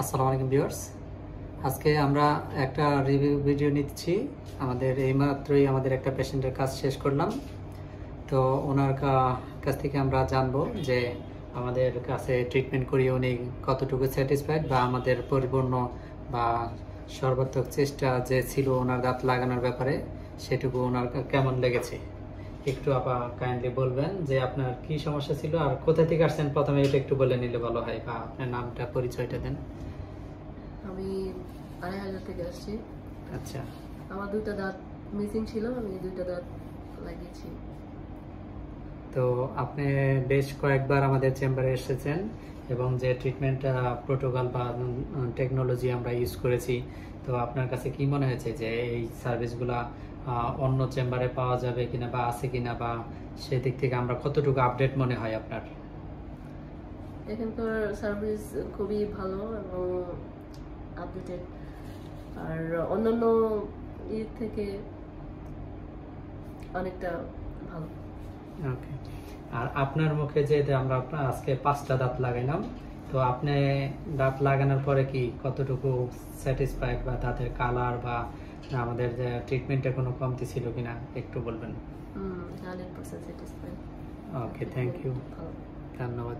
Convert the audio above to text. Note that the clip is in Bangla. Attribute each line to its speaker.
Speaker 1: আসসালামু আলাইকুম ভিউয়ার্স, আজকে আমরা একটা রিভিউ ভিডিও নিচ্ছি। আমাদের এইমাত্রই আমাদের একটা পেশেন্টের কাজ শেষ করলাম। তো ওনার কাছ থেকে আমরা জানবো যে আমাদের কাছে ট্রিটমেন্ট করিয়ে উনি কতটুকু স্যাটিসফাইড বা আমাদের পরিপূর্ণ বা সর্বাত্মক চেষ্টা যে ছিল ওনার দাঁত লাগানোর ব্যাপারে সেটুকু ওনার কেমন লেগেছে। একটু আপা কাইন্ডলি বলবেন যে আপনার কি সমস্যা ছিল আর কোথা থেকে আসছেন, প্রথমে এটা একটু বলে নিলে ভালো হয়, বা আপনার নামটা পরিচয়টা দেন।
Speaker 2: আমি আড়াইহাজার থেকে আসছি।
Speaker 1: আচ্ছা,
Speaker 2: আমার দুইটা দাঁত মিসিং ছিল, আমি দুইটা দাঁত লাগিয়েছি।
Speaker 1: তো আপনি বেশ কয়েকবার আমাদের চেম্বারে এসেছেন এবং যে ট্রিটমেন্ট প্রোটোকল বা টেকনোলজি আমরা ইউজ করেছি, তো আপনার কাছে কি মনে হয়েছে যে এই সার্ভিসগুলা অন্য চেম্বারে পাওয়া যাবে কিনা বা আছে কিনা, বা সেদিক থেকে আমরা কতটুকু আপডেট মনে হয় আপনার?
Speaker 2: এখানকার সার্ভিস খুবই ভালো এবং আপডেটেড, আর অন্যান্য ইয়ের থেকে অনেকটা ভালো।
Speaker 1: ওকে, আর আপনার মুখে যে আমরা আজকে 5টা দাঁত লাগাইলাম, তো আপনি দাঁত লাগানোর পরে কি কতটুকু স্যাটিসফাইড, বা দাঁতের কালার বা আমাদের যে ট্রিটমেন্টে কোনো কমতি ছিল কিনা একটু বলবেন?
Speaker 2: 100% স্যাটিসফাইড।
Speaker 1: ওকে, থ্যাংক ইউ, ধন্যবাদ।